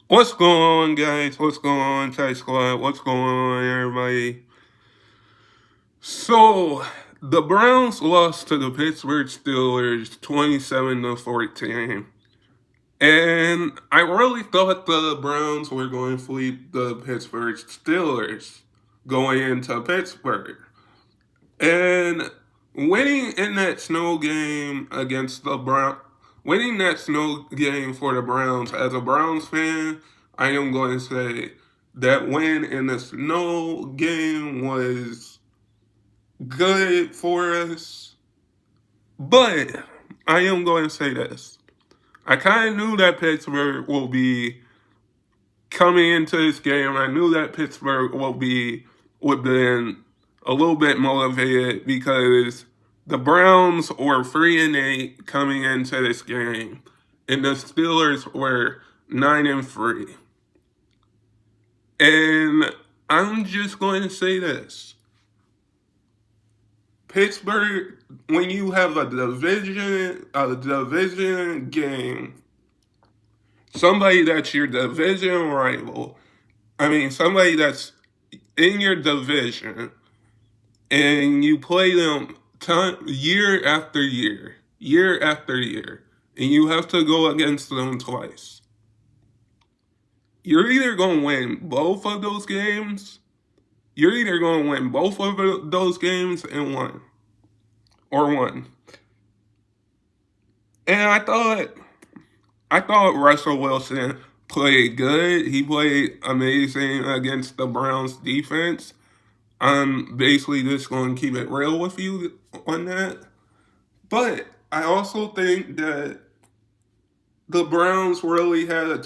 What's going on, guys? What's going on, Tech Squad? What's going on, everybody? So, the Browns lost to the Pittsburgh Steelers 27-14. And I really thought the Browns were going to sweep the Pittsburgh Steelers going into Pittsburgh. And winning in that snow game against the Browns, winning that snow game for the Browns, as a Browns fan, I am going to say that win in the snow game was good for us. But I am going to say this. I kind of knew that Pittsburgh will be coming into this game. I knew that Pittsburgh would been a little bit motivated because the Browns were 3-8 coming into this game, and the Steelers were 9-3. And I'm just going to say this: Pittsburgh, when you have a division game, somebody that's your division rival, somebody that's in your division, and you play them year after year after year, and you have to go against them twice. You're either going to win both of those games, you're either going to win both of those games and one. And I thought Russell Wilson played good. He played amazing against the Browns defense. I'm basically just going to keep it real with you on that. But I also think that the Browns really had a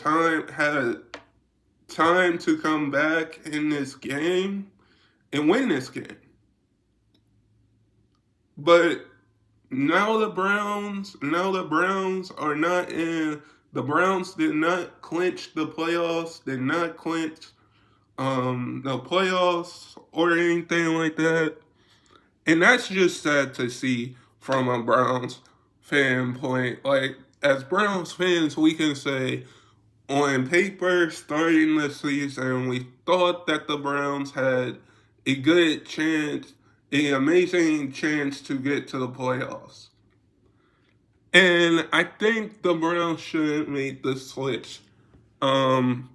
time to come back in this game and win this game. But now the Browns are not in. The Browns did not clinch the playoffs. Did not clinch the playoffs or anything like that. And that's just sad to see from a Browns fan point. Like, as Browns fans, we can say on paper, starting the season, we thought that the Browns had a good chance, an amazing chance to get to the playoffs. And I think the Browns shouldn't make the switch um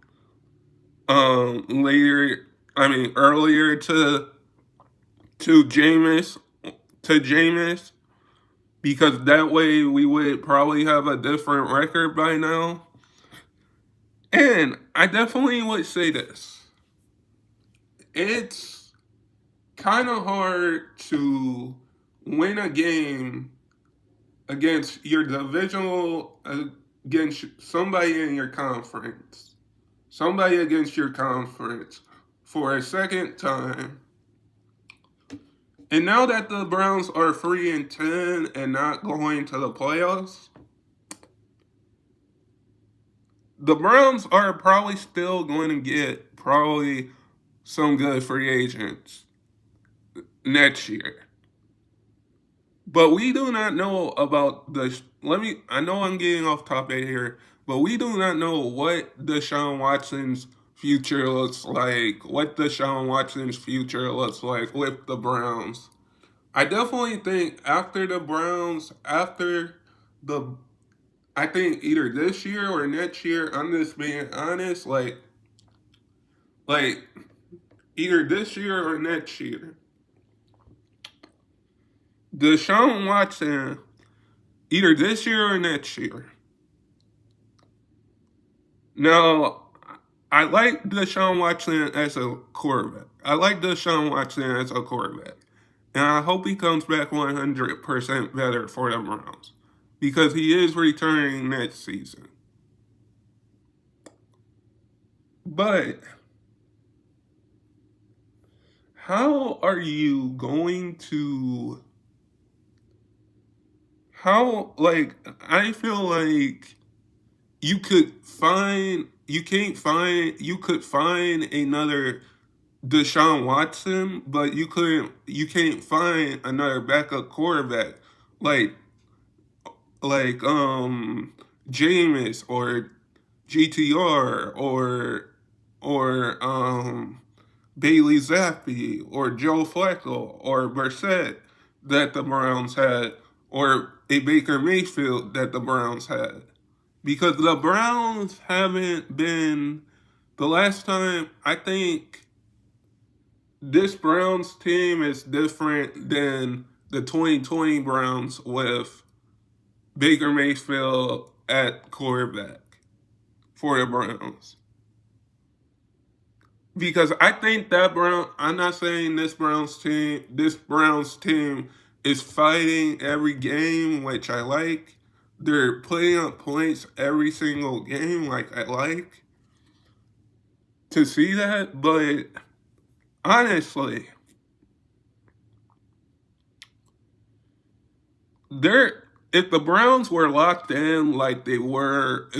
later earlier to Jameis to Jameis, because that way we would probably have a different record by now. And I definitely would say this. It's kind of hard to win a game against your divisional, against somebody in your conference. Somebody against your conference for a second time. And now that the Browns are 3-10 and not going to the playoffs, the Browns are probably still going to get probably some good free agents next year. But we do not know about the. I know I'm getting off topic here, but we do not know what Deshaun Watson's future looks like. What Deshaun Watson's future looks like with the Browns. I definitely think the, I think either this year or next year, I'm just being honest, like either this year or next year, Deshaun Watson, either this year or next year. Now, I like Deshaun Watson as a quarterback. And I hope he comes back 100% better for the Browns, because he is returning next season. But how are you going to I feel like you could find another Deshaun Watson, but you can't find another backup quarterback like like Jameis or GTR or Bailey Zappi or Joe Flacco or Brissett that the Browns had, or a Baker Mayfield that the Browns had. Because the Browns haven't been, the last time, I think this Browns team is different than the 2020 Browns with Baker Mayfield at quarterback for the Browns. Because I think that I'm not saying this Browns team is fighting every game, which I like. They're putting up points every single game, like I like to see that. But honestly, if the Browns were locked in like they were,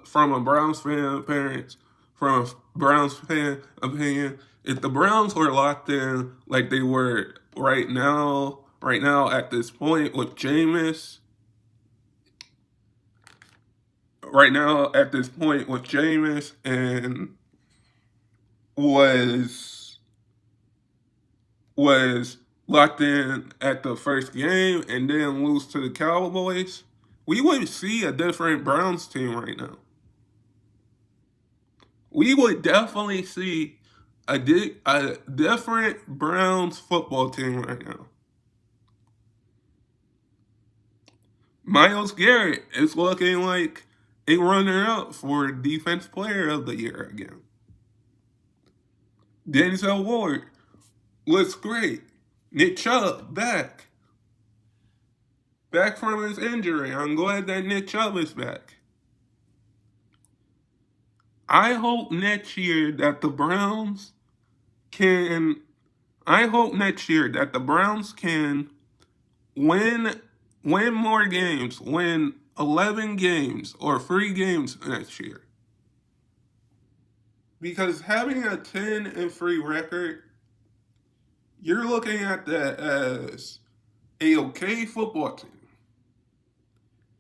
from a Browns fan appearance, from a Browns fan opinion, if the Browns were locked in like they were right now at this point with Jameis, and was locked in at the first game and then lose to the Cowboys, we would see a different Browns team right now. We would definitely see a different Browns football team right now. Miles Garrett is looking like a runner-up for Defense Player of the Year again. Denzel Ward looks great. Nick Chubb back from his injury. I'm glad that Nick Chubb is back. I hope next year that the Browns can win more games, win 11 games or 3 games next year. Because having a 10-3 record, you're looking at that as a okay football team.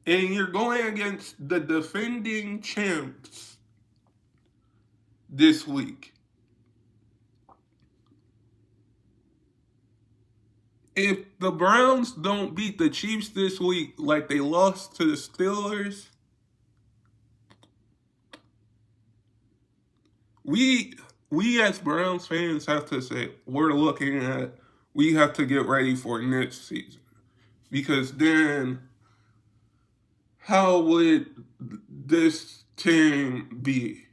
And you're going against the defending champs this week. If the Browns don't beat the Chiefs this week like they lost to the Steelers, we as Browns fans have to say, we have to get ready for next season. Because then, how would this team be?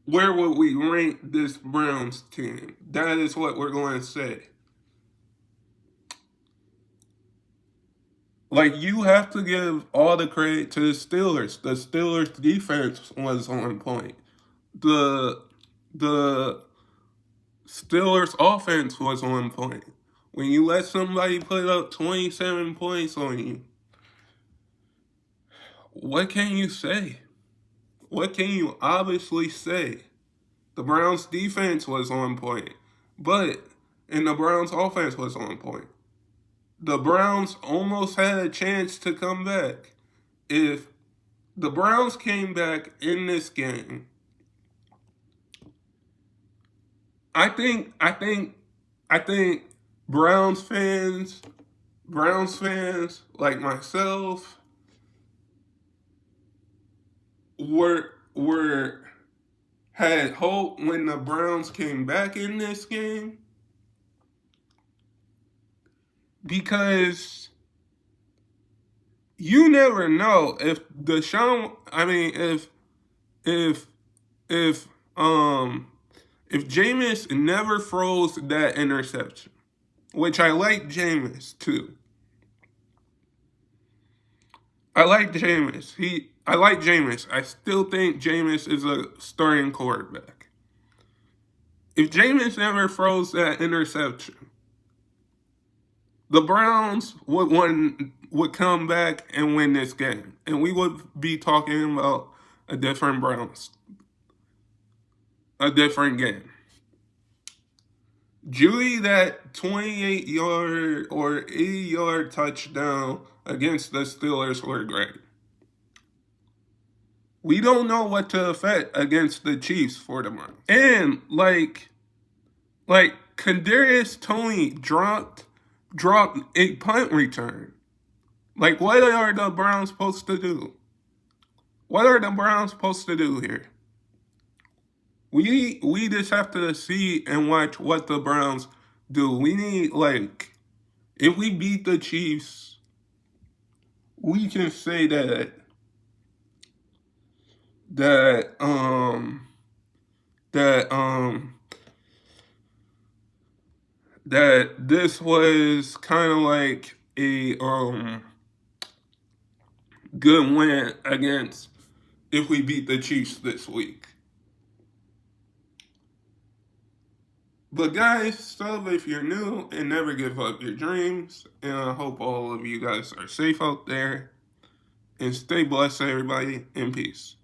Where would we rank this Browns team? That is what we're going to say. Like, you have to give all the credit to the Steelers. The Steelers defense was on point. The Steelers offense was on point. When you let somebody put up 27 points on you, what can you say? What can you obviously say? The Browns defense was on point, and the Browns offense was on point. The Browns almost had a chance to come back. If the Browns came back in this game, I think Browns fans like myself had hope when the Browns came back in this game, because you never know if if Jameis never throws that interception, which I like Jameis too. I like Jameis. I still think Jameis is a starting quarterback. If Jameis never throws that interception, the Browns would come back and win this game, and we would be talking about a different game. Judy, that 28-yard or 80-yard touchdown against the Steelers were great. We don't know what to expect against the Chiefs for the Browns. And like Kadarius Toney dropped a punt return. Like, what are the Browns supposed to do? What are the Browns supposed to do here? We just have to see and watch what the Browns do. We need, like, if we beat the Chiefs, we can say that that that this was kind of like a good win against if we beat the Chiefs this week. But guys, sub if you're new and never give up your dreams. And I hope all of you guys are safe out there. And stay blessed, everybody, and peace.